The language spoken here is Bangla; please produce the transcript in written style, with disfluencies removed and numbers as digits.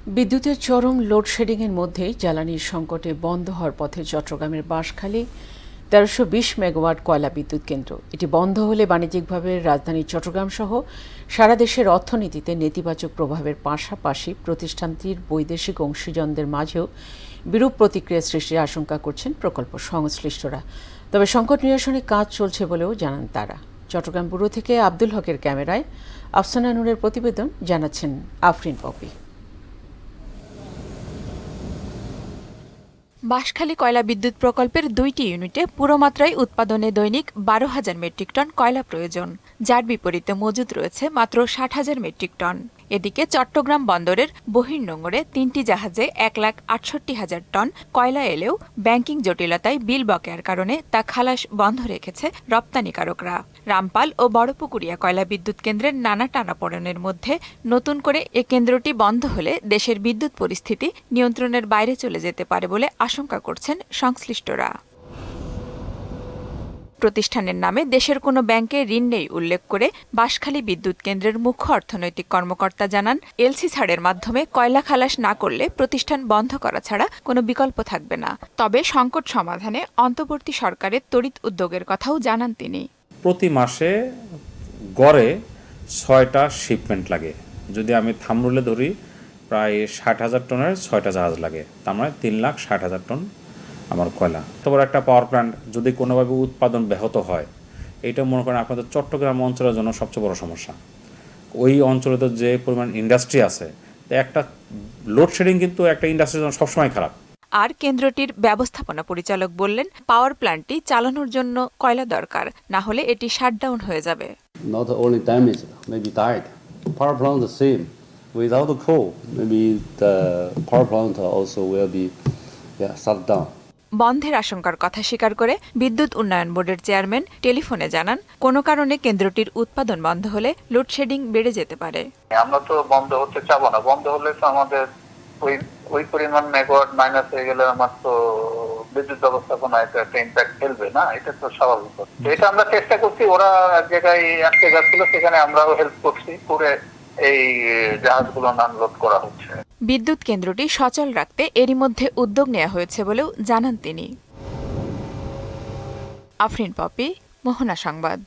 বিদ্যুতের চরম লোডশেডিংয়ের মধ্যেই জ্বালানির সংকটে বন্ধ হওয়ার পথে চট্টগ্রামের বাঁশখালী ১৩২০ মেগাওয়াট কয়লা বিদ্যুৎ কেন্দ্র। এটি বন্ধ হলে বাণিজ্যিকভাবে রাজধানী চট্টগ্রাম সহ সারা দেশের অর্থনীতিতে নেতিবাচক প্রভাবের পাশাপাশি প্রতিষ্ঠানটির বৈদেশিক অংশীজনদের মাঝেও বিরূপ প্রতিক্রিয়া সৃষ্টির আশঙ্কা করছেন প্রকল্প সংশ্লিষ্টরা। তবে সংকট নিরসনে কাজ চলছে বলেও জানান তারা। চট্টগ্রাম ব্যুরো থেকে আব্দুল হকের ক্যামেরায় আফসানা নূরের প্রতিবেদন, জানাচ্ছেন আফরিন পপি। বাঁশখালী কয়লা বিদ্যুৎ প্রকল্পের ২টি ইউনিটে পুরোমাত্রায় উৎপাদনে দৈনিক ১২,০০০ মেট্রিক টন কয়লা প্রয়োজন, যার বিপরীতে মজুত রয়েছে মাত্র ৬০,০০০ মেট্রিক টন। এদিকে চট্টগ্রাম বন্দরের বহির্নোঙরে ৩টি জাহাজে ১,৬৮,০০০ টন কয়লা এলেও ব্যাংকিং জটিলতায় বিল বকেয়ার কারণে তা খালাস বন্ধ রেখেছে রপ্তানিকারকরা। রামপাল ও বড়পুকুরিয়া কয়লা বিদ্যুৎ কেন্দ্রের নানা টানাপোড়েনের মধ্যে নতুন করে এ কেন্দ্রটি বন্ধ হলে দেশের বিদ্যুৎ পরিস্থিতি নিয়ন্ত্রণের বাইরে চলে যেতে পারে বলে আশঙ্কা করছেন সংশ্লিষ্টরা। প্রতিষ্ঠানের নামে দেশের কোনো ব্যাংকে ঋণ নেই উল্লেখ করে বাঁশখালী বিদ্যুৎ কেন্দ্রের মুখ্য অর্থনৈতিক কর্মকর্তা জানান, এলসি ছাড়ের মাধ্যমে কয়লা খালাস না করলে প্রতিষ্ঠান বন্ধ করা ছাড়া কোনো বিকল্প থাকবে না। তবে সংকট সমাধানে অন্তর্বর্তী সরকারের তড়িৎ উদ্যোগের কথাও জানান তিনি। প্রতি মাসে গড়ে ৬টা শিপমেন্ট লাগে। যদি আমি থামরুলে ধরি, প্রায় ৬০,০০০ টনের ৬টা জাহাজ লাগে, তার মানে ৩,৬০,০০০ টন আমার কয়লা। তারপর একটা পাওয়ার প্ল্যান্ট যদি কোনোভাবে উৎপাদন ব্যাহত হয়, এইটা মনে করেন আপনাদের চট্টগ্রাম অঞ্চলের জন্য সবচেয়ে বড় সমস্যা। ওই অঞ্চলে তো যে পরিমাণ ইন্ডাস্ট্রি আছে, একটা লোডশেডিং কিন্তু একটা ইন্ডাস্ট্রির জন্য সবসময় খারাপ। আর কেন্দ্রটির ব্যবস্থাপনা পরিচালক বললেন, পাওয়ার প্ল্যান্টটি চালানোর জন্য কয়লা দরকার, না হলে এটি শাটডাউন হয়ে যাবে। Not only damaged, maybe died. Power plant the same. Without the coal, maybe the power plant also will be shut down. বন্ধের আশঙ্কার কথা স্বীকার করে বিদ্যুৎ উন্নয়ন বোর্ডের চেয়ারম্যান টেলিফোনে জানান, কোনো কারণে কেন্দ্রটির উৎপাদন বন্ধ হলে লোডশেডিং বেড়ে যেতে পারে। আমরা তো বন্ধ হতে চাবো না। বন্ধ হলে তো আমাদের ওই পরিমাণ মেগাওয়াট মাইনাস হয়ে গেলে আমার তো বিদ্যুৎ ব্যবস্থাপনায় একটা ইম্প্যাক্ট ফেলবে না, এটা তো স্বাভাবিক। এটা আমরা চেষ্টা করছি, ওরা এক জায়গায় আটকে যাচ্ছিল, সেখানে আমরাও হেল্প করছি, করে এই জাহাজগুলো আনলোড করা হচ্ছে। বিদ্যুৎ কেন্দ্রটি সচল রাখতে এরই মধ্যে উদ্যোগ নেওয়া হয়েছে বলেও জানান তিনি। আফরিন পপি, মোহনা সংবাদ।